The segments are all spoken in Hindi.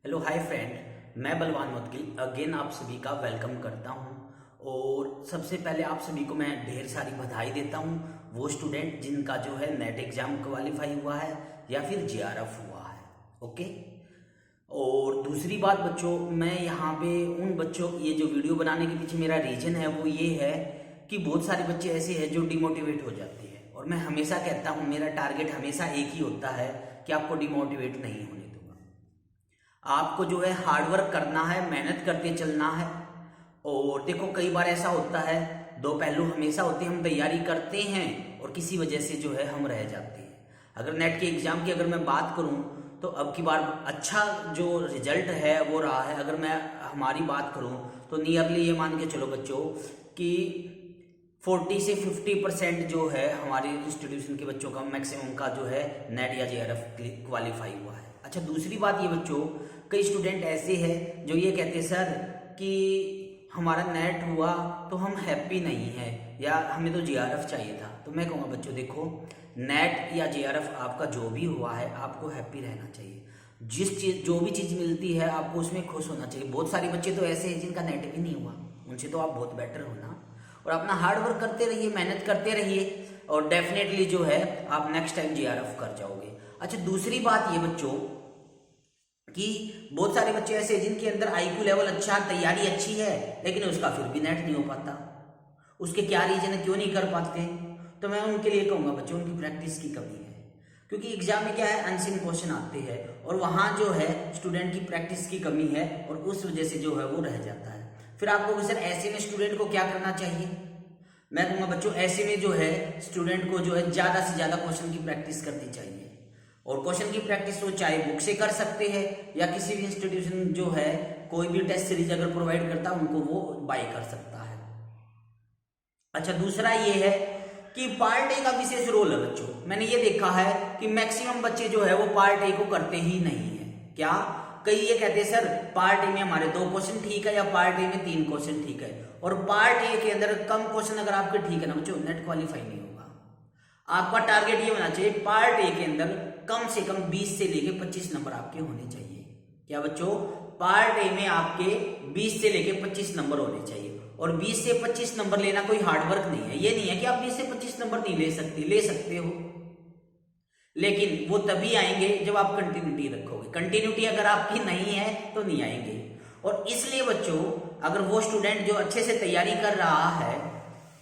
हेलो हाय फ्रेंड, मैं बलवान मुदगिल अगेन आप सभी का वेलकम करता हूं। और सबसे पहले आप सभी को मैं ढेर सारी बधाई देता हूं, वो स्टूडेंट जिनका जो है नेट एग्जाम क्वालिफाई हुआ है या फिर जेआरएफ हुआ है। ओके। और दूसरी बात बच्चों, मैं यहाँ पे उन बच्चों, ये जो वीडियो बनाने के पीछे मेरा रीजन है वो ये है कि बहुत सारे बच्चे ऐसे हैं जो डिमोटिवेट हो जाते हैं। और मैं हमेशा कहता हूँ, मेरा टारगेट हमेशा एक ही होता है कि आपको डिमोटिवेट नहीं होने दूंगा। आपको जो है हार्डवर्क करना है, मेहनत करके चलना है। और देखो, कई बार ऐसा होता है, दो पहलू हमेशा होते हैं, हम तैयारी करते हैं और किसी वजह से जो है हम रह जाते हैं। अगर नेट के एग्जाम की अगर मैं बात करूं तो अब की बार अच्छा जो रिजल्ट है वो रहा है। अगर मैं हमारी बात करूं तो नियरली ये मान के चलो बच्चों कि 40 से 50% जो है हमारे इंस्टीट्यूशन के बच्चों का मैक्सिमम का जो है नेट या जेआरएफ क्वालिफाई हुआ है। अच्छा, दूसरी बात ये बच्चों, कई स्टूडेंट ऐसे हैं जो ये कहते हैं सर कि हमारा नेट हुआ तो हम हैप्पी नहीं है या हमें तो जेआरएफ चाहिए था। तो मैं कहूँगा बच्चों देखो, नेट या जेआरएफ आपका जो भी हुआ है आपको हैप्पी रहना चाहिए। जिस चीज जो भी चीज़ मिलती है आपको उसमें खुश होना चाहिए। बहुत सारे बच्चे तो ऐसे हैं जिनका नेट भी नहीं हुआ, उनसे तो आप बहुत बेटर हो ना। और अपना हार्ड वर्क करते रहिए, मेहनत करते रहिए और डेफिनेटली जो है आप नेक्स्ट टाइम जेआरएफ कर जाओगे। अच्छा, दूसरी बात ये बच्चों कि बहुत सारे बच्चे ऐसे हैं जिनके अंदर आईक्यू लेवल अच्छा, तैयारी अच्छी है, लेकिन उसका फिर भी नेट नहीं हो पाता। उसके क्या रीजन है, क्यों नहीं कर पाते? तो मैं उनके लिए कहूंगा बच्चों, उनकी प्रैक्टिस की कमी है। क्योंकि एग्जाम में क्या है, अनसीन क्वेश्चन आते हैं और वहां जो है स्टूडेंट की प्रैक्टिस की कमी है और उस वजह से जो है वो रह जाता है। फिर आपको सर ऐसे में स्टूडेंट को क्या करना चाहिए? मैं कहूंगा बच्चों, ऐसे में जो है स्टूडेंट को जो है ज्यादा से ज्यादा क्वेश्चन की प्रैक्टिस करनी चाहिए। और क्वेश्चन की प्रैक्टिस वो चाहे बुक से कर सकते हैं या किसी भी इंस्टीट्यूशन जो है कोई भी टेस्ट सीरीज अगर प्रोवाइड करता है उनको वो बाय कर सकता है। अच्छा, दूसरा ये है कि पार्ट ए का विशेष रोल है बच्चों। मैंने ये देखा है कि मैक्सिमम बच्चे जो है वो पार्ट ए को करते ही नहीं है। क्या? कई ये कहते हैं सर पार्ट ए में हमारे 2 क्वेश्चन ठीक है या पार्ट ए में 3 क्वेश्चन ठीक है। और पार्ट ए के अंदर कम क्वेश्चन अगर आपके ठीक है ना बच्चों, नेट क्वालिफाई नहीं होगा। आपका टारगेट ये होना चाहिए पार्ट ए के अंदर कम से कम 20 से लेके 25 नंबर आपके होने चाहिए। क्या बच्चों? पार्ट ए में आपके 20 से लेके 25 नंबर होने चाहिए। और 20 से 25 नंबर लेना कोई हार्डवर्क नहीं है। ये नहीं है कि आप 20 से 25 नंबर नहीं ले सकते, ले सकते हो, लेकिन वो तभी आएंगे जब आप कंटिन्यूटी रखोगे। कंटिन्यूटी अगर आपकी नहीं है तो नहीं आएंगे। और इसलिए बच्चों, अगर वो स्टूडेंट जो अच्छे से तैयारी कर रहा है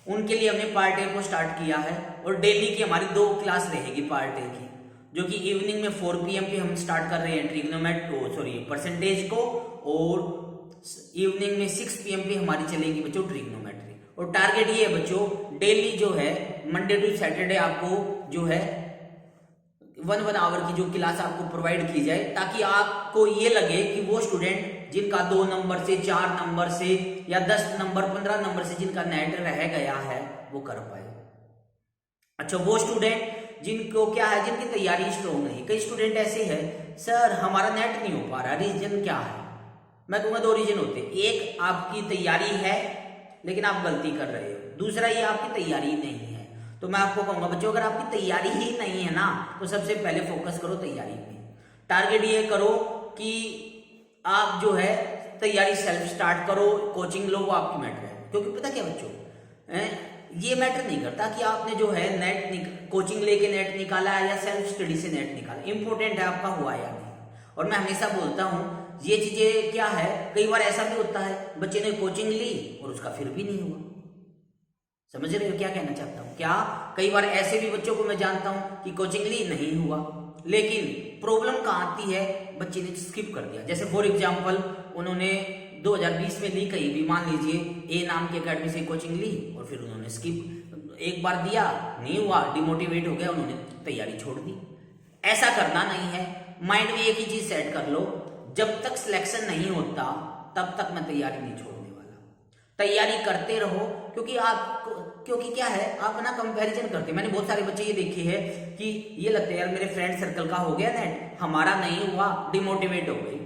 उनके लिए हमने पार्ट ए को स्टार्ट किया है। और डेली की हमारी 2 क्लास रहेगी पार्ट ए की, जो कि इवनिंग में 4 PM पे हम स्टार्ट कर रहे हैं ट्रिग्नोमेट्री परसेंटेज को, और इवनिंग में 6 PM पे हमारी चलेगी बच्चों ट्रिग्नोमेट्री। और टारगेट ये है बच्चों, डेली जो है मंडे टू सैटरडे आपको जो है 1 आवर की जो क्लास आपको प्रोवाइड की जाए, ताकि आपको ये लगे कि वो स्टूडेंट जिनका 2 नंबर से 4 नंबर से या 10 नंबर 15 नंबर से जिनका नेट रह गया है वो कर पाए। अच्छा, वो स्टूडेंट जिनको क्या है, जिनकी तैयारी स्ट्रोंग नहीं। कई स्टूडेंट ऐसे हैं सर हमारा नेट नहीं हो पा रहा, रीजन क्या है? मैं कहूंगा 2 रीजन होते हैं। एक, आपकी तैयारी है लेकिन आप गलती कर रहे हो। दूसरा, ये आपकी तैयारी नहीं है। तो मैं आपको कहूंगा बच्चों, अगर आपकी तैयारी ही नहीं है ना तो सबसे पहले फोकस करो तैयारी पे। टारगेट ये करो कि आप जो है तैयारी सेल्फ स्टार्ट करो, कोचिंग लो, वो आपकी मैटर है। क्योंकि पता क्या बच्चों, ये मैटर नहीं करता कि आपने जो है नेट कोचिंग लेके नेट निकाला है या सेल्फ स्टडी से नेट निकाला। इंपॉर्टेंट है आपका हुआ या नहीं। और मैं हमेशा बोलता हूं ये चीजें क्या है, कई बार ऐसा भी होता है बच्चे ने कोचिंग ली और उसका फिर भी नहीं हुआ। समझ रहे हो क्या कहना चाहता हूं? क्या कई बार ऐसे भी बच्चों को मैं जानता हूं कि कोचिंग ली नहीं हुआ, लेकिन प्रॉब्लम कहां आती है, बच्चे ने स्किप कर दिया। जैसे फॉर एग्जाम्पल उन्होंने 2020 में ली कहीं भी, मान लीजिए ए नाम की अकेडमी से कोचिंग ली और फिर उन्होंने स्किप एक बार दिया, नहीं हुआ, डिमोटिवेट हो गया, उन्होंने तैयारी छोड़ दी। ऐसा करना नहीं है। माइंड में एक ही चीज सेट कर लो, जब तक सिलेक्शन नहीं होता तब तक मैं तैयारी नहीं छोड़ने वाला। तैयारी करते रहो, क्योंकि क्या है, आप ना कंपैरिजन करते। मैंने बहुत सारे बच्चे ये देखे हैं कि ये लगता है यार मेरे फ्रेंड सर्कल का हो गया नेट, हमारा नहीं हुआ, डिमोटिवेट हो गए।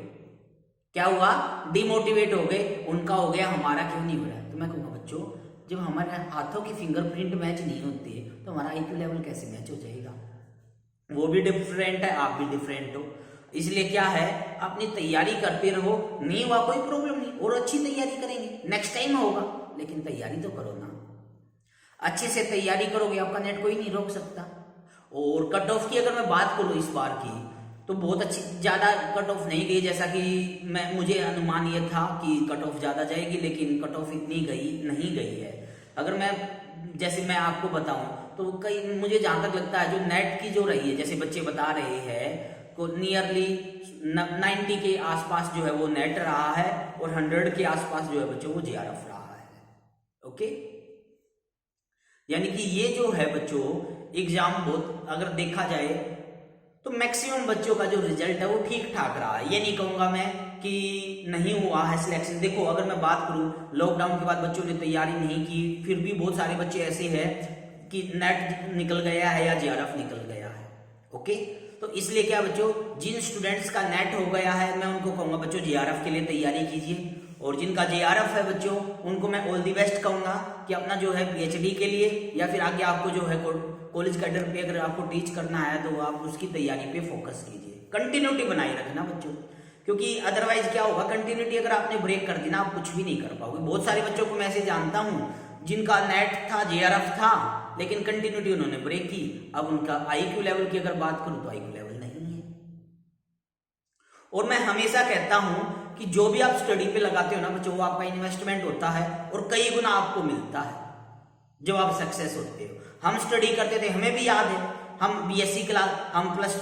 क्या हुआ? डिमोटिवेट हो गए, उनका हो गया, हमारा क्यों नहीं हो रहा है? तो मैं कहूँगा बच्चों, जब हमारे हाथों की फिंगरप्रिंट मैच नहीं होती है तो हमारा आईक्यू लेवल कैसे मैच हो जाएगा? वो भी डिफरेंट है, आप भी डिफरेंट हो। इसलिए क्या है, अपनी तैयारी करते रहो, नहीं हुआ कोई प्रॉब्लम नहीं, और अच्छी तैयारी करेंगे, नेक्स्ट टाइम होगा, लेकिन तैयारी तो करो ना। अच्छे से तैयारी करोगे, आपका नेट कोई नहीं रोक सकता। और कट ऑफ की अगर मैं बात करूँ इस बार की, तो बहुत अच्छी, ज़्यादा कट ऑफ नहीं गई, जैसा कि मुझे अनुमान ये था कि कट ऑफ ज़्यादा जाएगी, लेकिन कट ऑफ इतनी नहीं गई है। अगर जैसे मैं आपको बताऊं तो कई, मुझे जहाँ तक लगता है जो नेट की जो रही है, जैसे बच्चे बता रहे हैं को नियरली 90 के आसपास जो है वो नेट रहा है, और 100 के आसपास जो है बच्चों वो जेआरएफ रहा है। ओके, यानी कि ये जो है बच्चों एग्जाम बहुत, अगर देखा जाए तो मैक्सिमम बच्चों का जो रिजल्ट है वो ठीक ठाक रहा है। ये नहीं कहूंगा मैं कि नहीं हुआ है सिलेक्शन। देखो, अगर मैं बात करूं, लॉकडाउन के बाद बच्चों ने तैयारी नहीं की, फिर भी बहुत सारे बच्चे ऐसे हैं कि नेट निकल गया है या जेआरएफ निकल गया है। ओके, तो इसलिए क्या बच्चों, जिन स्टूडेंट्स का नेट हो गया है, मैं उनको कहूंगा बच्चों जेआरएफ के लिए तैयारी कीजिए, और जिनका जेआरएफ है बच्चों, उनको मैं ऑल दी बेस्ट कहूंगा कि अपना जो है पीएचडी के लिए या फिर आगे आपको जो है कॉलेज कैडर पे अगर आपको टीच करना है तो आप उसकी तैयारी पे फोकस कीजिए, कंटिन्यूटी बनाए रखना बच्चों, क्योंकि अदरवाइज क्या होगा, कंटिन्यूटी अगर आपने ब्रेक कर दी ना, आप कुछ भी नहीं कर पाओगे। बहुत सारे बच्चों को मैं ऐसे जानता हूँ जिनका नेट था, जेआरएफ था, लेकिन कंटिन्यूटी उन्होंने ब्रेक की। अब उनका आईक्यू लेवल की अगर बात करूं तो आईक्यू लेवल नहीं है। और मैं हमेशा कहता हूं कि जो भी आप स्टडी पे लगाते हो ना बच्चों, वो आपका इन्वेस्टमेंट होता है और कई गुना आपको मिलता है जब आप सक्सेस होते हो। हम स्टडी करते थे, हमें भी याद है, हम बीएससी क्लास, हम प्लस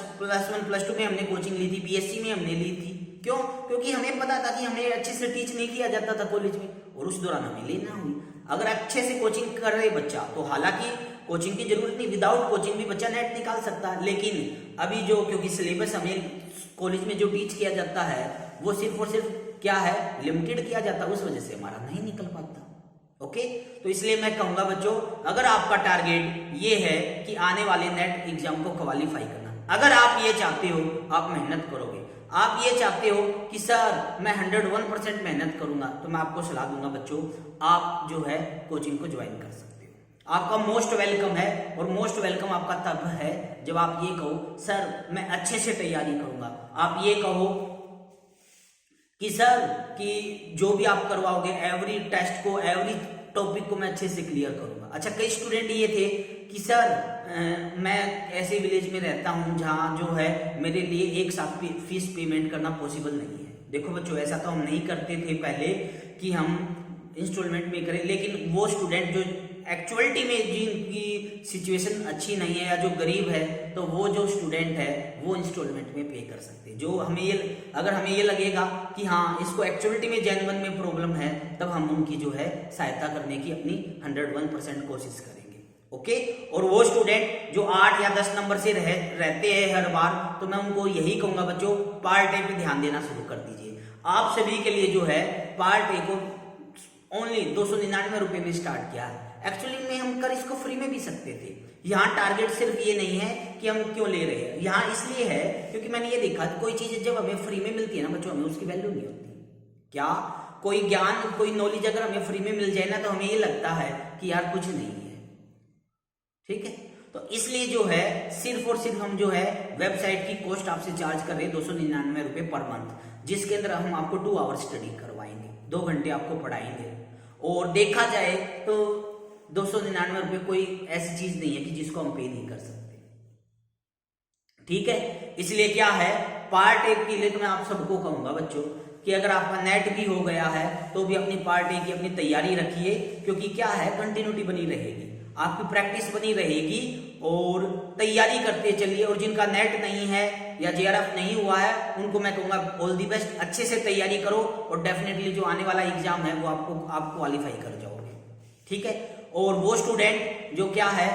1 प्लस 2 में हमने कोचिंग ली थी, बीएससी में हमने ली थी। क्यों? क्योंकि हमें पता था कि हमें अच्छे से टीच नहीं किया जाता था कॉलेज में, और उस दौरान हमें लेना हुई। अगर अच्छे से कोचिंग कर रहे बच्चा, तो हालांकि कोचिंग की जरूरत नहीं, विदाउट कोचिंग भी बच्चा नेट निकाल सकता है। लेकिन अभी जो, क्योंकि सिलेबस हमें कॉलेज में जो टीच किया जाता है वो सिर्फ और सिर्फ क्या है, लिमिटेड किया जाता है, उस वजह से हमारा नहीं निकल पाता। ओके, तो इसलिए मैं कहूंगा बच्चों, अगर आपका टारगेट ये है कि आने वाले नेट एग्जाम को क्वालिफाई करना, अगर आप ये चाहते हो, आप मेहनत करोगे, आप ये चाहते हो कि सर मैं 101% मेहनत करूंगा, तो मैं आपको सलाह दूंगा बच्चों, आप जो है कोचिंग को ज्वाइन कर सकते हो। आपका मोस्ट वेलकम है, और मोस्ट वेलकम आपका तब है जब आप ये कहो सर मैं अच्छे से तैयारी करूंगा, आप ये कहो कि सर कि जो भी आप करवाओगे, एवरी टेस्ट को, एवरी टॉपिक को मैं अच्छे से क्लियर करूंगा। अच्छा, कई स्टूडेंट ये थे कि सर मैं ऐसे विलेज में रहता हूं जहां जो है मेरे लिए एक साथ फीस पेमेंट करना पॉसिबल नहीं है। देखो बच्चों, ऐसा तो हम नहीं करते थे पहले कि हम इंस्टॉलमेंट में करें, लेकिन वो स्टूडेंट जो एक्चुअलिटी में जिनकी सिचुएशन अच्छी नहीं है या जो गरीब है, तो वो जो स्टूडेंट है वो इंस्टॉलमेंट में पे कर सकते हैं। जो हमें ये, अगर हमें ये लगेगा कि हाँ इसको एक्चुअलिटी में जेन्युइन में प्रॉब्लम है, तब हम उनकी जो है सहायता करने की अपनी 101% कोशिश करेंगे। ओके, और वो स्टूडेंट जो 8 या 10 नंबर से रहते हैं हर बार, तो मैं उनको यही कहूंगा बच्चों, पार्ट ए पे ध्यान देना शुरू कर दीजिए। आप सभी के लिए जो है पार्ट ए को ओनली 299 रुपए में स्टार्ट किया है। एक्चुअली में हम कर इसको फ्री में भी सकते थे। यहाँ टारगेट सिर्फ ये नहीं है कि हम क्यों ले रहे हैं, यहाँ इसलिए है क्योंकि मैंने ये देखा कोई चीज जब हमें फ्री में मिलती है ना बच्चों, हमें उसकी वैल्यू नहीं होती। क्या कोई ज्ञान, कोई नॉलेज अगर हमें फ्री में मिल जाए ना, तो हमें ये लगता है कि यार कुछ नहीं है। ठीक है, तो इसलिए जो है सिर्फ और सिर्फ हम जो है वेबसाइट की कॉस्ट आपसे चार्ज कर रहे हैं 299 रुपए पर मंथ, जिसके अंदर हम आपको 2 आवर स्टडी करवाएंगे, 2 घंटे आपको पढ़ाएंगे। और देखा जाए तो 299 रुपए कोई ऐसी चीज नहीं है कि जिसको हम पे नहीं कर सकते। ठीक है, इसलिए क्या है, पार्ट ए के लिए तो मैं आप सबको कहूंगा बच्चों कि अगर आपका नेट भी हो गया है तो भी अपनी पार्ट ए की अपनी तैयारी रखिए, क्योंकि क्या है, कंटिन्यूटी बनी रहेगी, आपकी प्रैक्टिस बनी रहेगी, और तैयारी करते चलिए। और जिनका नेट नहीं है या जेआरएफ नहीं हुआ है, उनको मैं कहूंगा ऑल दी बेस्ट, अच्छे से तैयारी करो, और डेफिनेटली जो आने वाला एग्जाम है वो आप क्वालिफाई कर जाओगे। ठीक है, और वो स्टूडेंट जो क्या है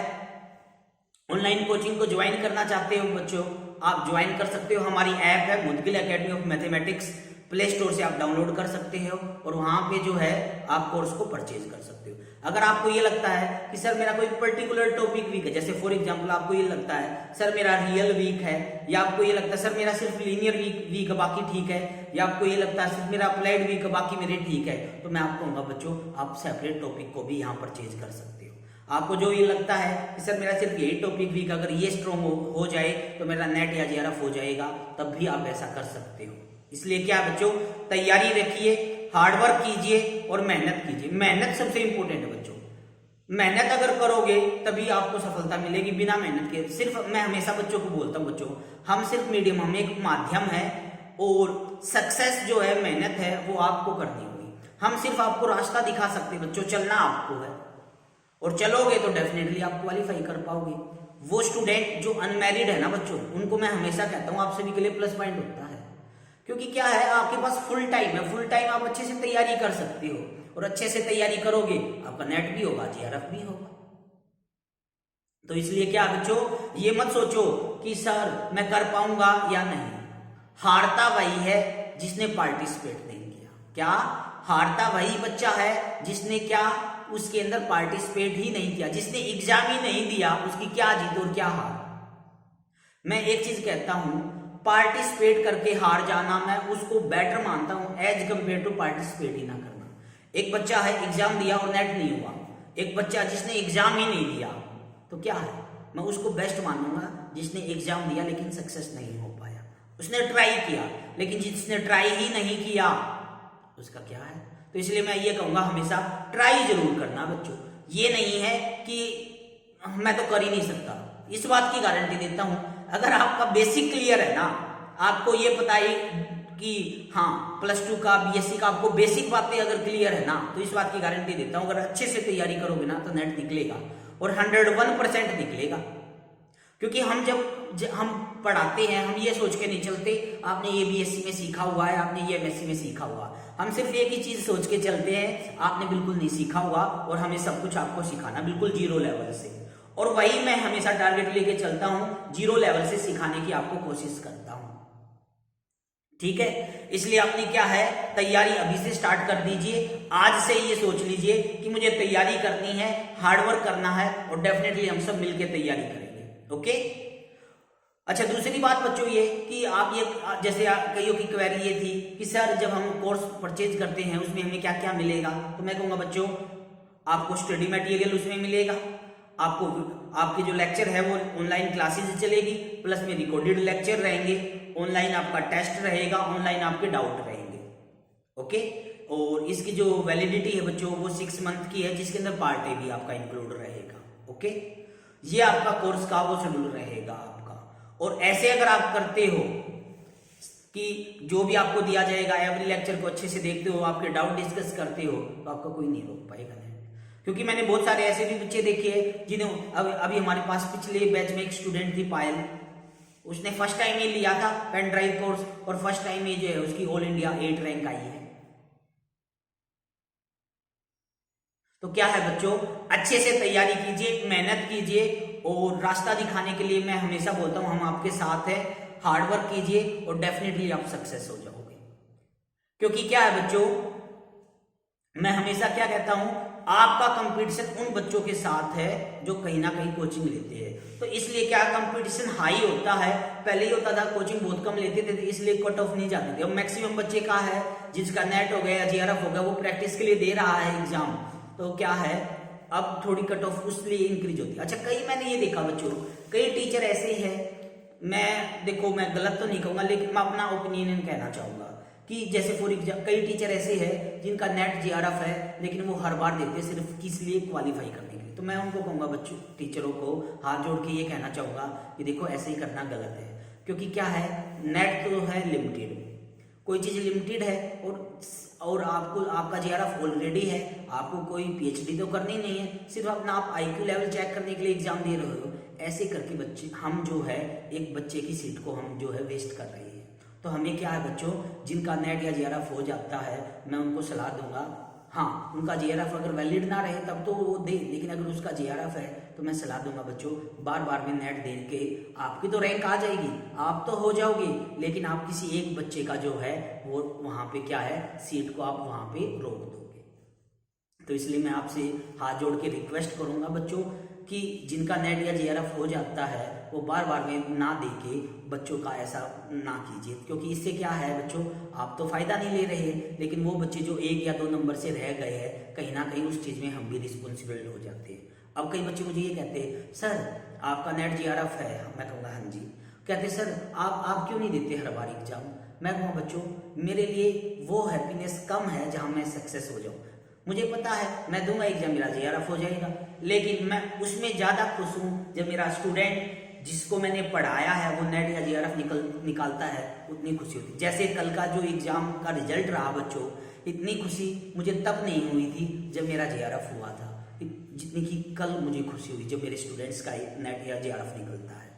ऑनलाइन कोचिंग को ज्वाइन करना चाहते हो बच्चों, आप ज्वाइन कर सकते हो। हमारी ऐप है Mudgil academy of mathematics, play store से आप डाउनलोड कर सकते हो, और वहां पे जो है आप कोर्स को परचेज कर सकते हो। अगर आपको ये लगता है कि सर मेरा कोई पर्टिकुलर टॉपिक वीक है, जैसे फॉर एग्जांपल आपको ये लगता है सर मेरा रियल वीक है, या आपको ये लगता है सर मेरा सिर्फ लीनियर वीक बाकी ठीक है, या आपको ये लगता है सिर्फ मेरा अप्लाइड वीक बाकी मेरे ठीक है, तो मैं आपको कहूंगा बच्चों आप सेपरेट टॉपिक को भी यहाँ परचेज कर सकते हो। आपको जो ये लगता है कि सर मेरा सिर्फ यही टॉपिक वीक अगर ये स्ट्रॉन्ग हो जाए तो मेरा नेट या जेआरएफ हो जाएगा, तब भी आप ऐसा कर सकते हो। इसलिए क्या बच्चों, तैयारी रखिए, हार्डवर्क कीजिए और मेहनत कीजिए। मेहनत सबसे इंपॉर्टेंट है बच्चों। मेहनत अगर करोगे तभी आपको सफलता मिलेगी, बिना मेहनत के सिर्फ, मैं हमेशा बच्चों को बोलता हूँ बच्चों, हम सिर्फ मीडियम, हम एक माध्यम है और सक्सेस जो है, मेहनत है, वो आपको करनी होगी। हम सिर्फ आपको रास्ता दिखा सकते हैं बच्चों, चलना आपको है और चलोगे तो डेफिनेटली आप क्वालिफाई कर पाओगे। वो स्टूडेंट जो अनमैरिड है ना बच्चों, उनको मैं हमेशा कहता हूँ आप सभी के लिए प्लस पॉइंट होता है, क्योंकि क्या है, आपके पास फुल टाइम है, फुल टाइम आप अच्छे से तैयारी कर सकते हो और अच्छे से तैयारी करोगे आपका नेट भी होगा, जेआरएफ भी होगा। तो इसलिए क्या बच्चों, ये मत सोचो कि सर मैं कर पाऊंगा या नहीं। हारता वही है जिसने पार्टिसिपेट नहीं किया। क्या हारता वही बच्चा है जिसने क्या उसके अंदर पार्टिसिपेट ही नहीं किया, जिसने एग्जाम ही नहीं दिया, उसकी क्या जीत और क्या हार। मैं एक चीज कहता हूं, पार्टिसिपेट करके हार जाना मैं उसको बेटर मानता हूं एज कंपेयर टू पार्टिसिपेट ही ना करना। एक बच्चा है एग्जाम दिया और नेट नहीं हुआ, एक बच्चा जिसने एग्जाम ही नहीं दिया, तो क्या है, मैं उसको बेस्ट मानूंगा जिसने एग्जाम दिया लेकिन सक्सेस नहीं हो पाया। उसने ट्राई किया, लेकिन जिसने ट्राई ही नहीं किया उसका क्या है। तो इसलिए मैं ये कहूंगा हमेशा ट्राई जरूर करना बच्चों। ये नहीं है कि मैं तो कर ही नहीं सकता, इस बात की गारंटी देता हूं, अगर आपका बेसिक क्लियर है ना, आपको ये पता है कि हाँ +2 का बीएससी का आपको बेसिक बातें अगर क्लियर है ना, तो इस बात की गारंटी देता हूं, अगर अच्छे से तैयारी करोगे ना तो नेट निकलेगा और 101% निकलेगा। क्योंकि हम जब हम पढ़ाते हैं, हम ये सोच के नहीं चलते आपने ये बीएससी में सीखा हुआ है, आपने ये एमएससी में सीखा हुआ, हम सिर्फ एक ही चीज सोच के चलते हैं, आपने बिल्कुल नहीं सीखा हुआ और हमें सब कुछ आपको सिखाना बिल्कुल 0 लेवल से। और वही मैं हमेशा टारगेट लेके चलता हूं, 0 लेवल से सिखाने की आपको कोशिश करता हूं, ठीक है। इसलिए अपनी क्या है, तैयारी अभी से स्टार्ट कर दीजिए। आज से ये सोच लीजिए कि मुझे तैयारी करनी है, हार्डवर्क करना है और डेफिनेटली हम सब मिलकर तैयारी करेंगे। ओके। अच्छा, दूसरी बात बच्चों ये कि आप ये, जैसे कईयों की क्वेरी ये थी कि सर जब हम कोर्स परचेज करते हैं उसमें हमें क्या क्या मिलेगा, तो मैं कहूंगा बच्चों आपको स्टडी मटेरियल उसमें मिलेगा, आपको आपके जो लेक्चर है वो ऑनलाइन क्लासेज चलेगी, प्लस में रिकॉर्डेड लेक्चर रहेंगे, ऑनलाइन आपका टेस्ट रहेगा, ऑनलाइन आपके डाउट रहेंगे। ओके। और इसकी जो वैलिडिटी है बच्चों वो 6 मंथ की है, जिसके अंदर पार्ट ए भी आपका इंक्लूड रहेगा। ओके। ये आपका कोर्स का वो शेड्यूल रहेगा आपका। और ऐसे अगर आप करते हो कि जो भी आपको दिया जाएगा एवरी लेक्चर को अच्छे से देखते हो, आपके डाउट डिस्कस करते हो, तो आपका कोई नहीं रोक पाएगा। क्योंकि मैंने बहुत सारे ऐसे भी बच्चे देखे हैं जिन्हें अभी हमारे पास पिछले बैच में एक स्टूडेंट थी पायल, उसने फर्स्ट टाइम ही लिया था पेन ड्राइव कोर्स और फर्स्ट टाइम ही जो है उसकी ऑल इंडिया 8 रैंक आई है। तो क्या है बच्चों, अच्छे से तैयारी कीजिए, मेहनत कीजिए और रास्ता दिखाने के लिए मैं हमेशा बोलता हूं हम आपके साथ हैं। हार्डवर्क कीजिए और डेफिनेटली आप सक्सेस हो जाओगे। क्योंकि क्या है बच्चों, मैं हमेशा क्या कहता हूं, आपका कंपटीशन उन बच्चों के साथ है जो कहीं ना कहीं कोचिंग लेते हैं। तो इसलिए क्या कंपटीशन हाई होता है, पहले ही होता था कोचिंग बहुत कम लेते थे इसलिए कट ऑफ नहीं जाते थे। अब मैक्सिमम बच्चे का है जिसका नेट हो गया या जेआरएफ हो गया, वो प्रैक्टिस के लिए दे रहा है एग्जाम, तो क्या है अब थोड़ी कट ऑफ उसलिए इंक्रीज होती है। अच्छा, कई मैंने ये देखा बच्चों, कई टीचर ऐसे हैं, मैं गलत तो नहीं कहूंगा लेकिन मैं अपना ओपिनियन कहना चाहूंगा कि जैसे फॉर एग्जाम्पल कई टीचर ऐसे हैं जिनका नेट जेआरएफ है लेकिन वो हर बार देते हैं सिर्फ किस लिए, क्वालिफाई करने के लिए। तो मैं उनको कहूंगा बच्चों, टीचरों को हाथ जोड़ के ये कहना चाहूंगा कि देखो ऐसे ही करना गलत है। क्योंकि क्या है, नेट तो है लिमिटेड, कोई चीज लिमिटेड है और आपका जेआरएफ ऑलरेडी है, आपको कोई पीएचडी तो करनी नहीं है, सिर्फ अपना आप आईक्यू लेवल चेक करने के लिए एग्जाम दे रहे हो। ऐसे करके बच्चे हम जो है एक बच्चे की सीट को हम जो है वेस्ट कर रहे हैं। तो हमें क्या है बच्चों, जिनका नेट या जेआरएफ हो जाता है मैं उनको सलाह दूंगा, हाँ उनका जेआरएफ अगर वैलिड ना रहे तब तो वो दे, लेकिन अगर उसका जेआरएफ है तो मैं सलाह दूंगा बच्चों बार बार में नेट दे के आपकी तो रैंक आ जाएगी, आप तो हो जाओगे, लेकिन आप किसी एक बच्चे का जो है वो वहां पे क्या है सीट को आप वहां पे रोक दोगे। तो इसलिए मैं आपसे हाथ जोड़ के रिक्वेस्ट करूंगा बच्चों कि जिनका नेट या जेआरएफ हो जाता है वो बार बार में ना देके बच्चों का ऐसा ना कीजिए। क्योंकि इससे क्या है बच्चों, आप तो फायदा नहीं ले रहे, लेकिन वो बच्चे जो 1 या 2 नंबर से रह गए हैं, कहीं ना कहीं उस चीज में हम भी रिस्पॉन्सिबल हो जाते हैं। अब कई बच्चे मुझे ये कहते हैं सर आपका नेट जीआरएफ है, मैं कहूँगा हाँ जी। कहते सर आप क्यों नहीं देते हर बार एग्जाम? मैं कहूँगा बच्चों मेरे लिए वो हैप्पीनेस कम है जहाँ मैं सक्सेस हो जाऊँ। मुझे पता है मैं दूंगा एग्जाम मेरा जीआरएफ हो जाएगा, लेकिन मैं उसमें ज़्यादा खुश हूँ जब मेरा स्टूडेंट जिसको मैंने पढ़ाया है वो नेट या जीआरएफ निकालता है, उतनी खुशी होती। जैसे कल का जो एग्जाम का रिजल्ट रहा बच्चों, इतनी खुशी मुझे तब नहीं हुई थी जब मेरा जीआरएफ हुआ था जितनी कि कल मुझे खुशी हुई जब मेरे स्टूडेंट्स का नेट या जीआरएफ निकलता है।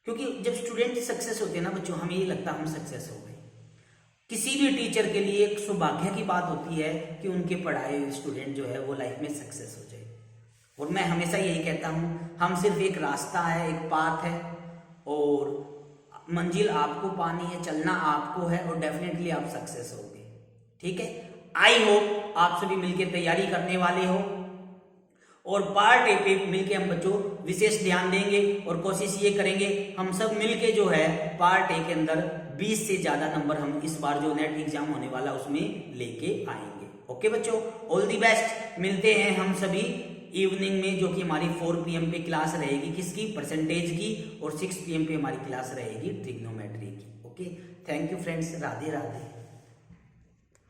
क्योंकि जब स्टूडेंट सक्सेस होते हैं ना बच्चों, हमें ये लगता है हम सक्सेस हो गए। किसी भी टीचर के लिए एक सौभाग्य की बात होती है कि उनके पढ़ाए हुए स्टूडेंट जो है वो लाइफ में सक्सेस हो जाए। और मैं हमेशा यही कहता हूँ हम सिर्फ एक रास्ता है, एक पाथ है, और मंजिल आपको पानी है, चलना आपको है, और डेफिनेटली आप सक्सेस होगे। ठीक है, आई होप आप सभी मिलकर तैयारी करने वाले हो और पार्ट ए पे मिलके हम बच्चों विशेष ध्यान देंगे और कोशिश ये करेंगे हम सब मिलके जो है पार्ट ए के अंदर 20 से ज्यादा नंबर हम इस बार जो नेट एग्जाम होने वाला उसमें लेके आएंगे। ओके बच्चों, ऑल दी बेस्ट। मिलते हैं हम सभी इवनिंग में, जो कि हमारी 4 PM पे क्लास रहेगी किसकी, परसेंटेज की, और 6 PM पे हमारी क्लास रहेगी ट्रिग्नोमेट्री की। Okay, thank you friends, Radhe Radhe.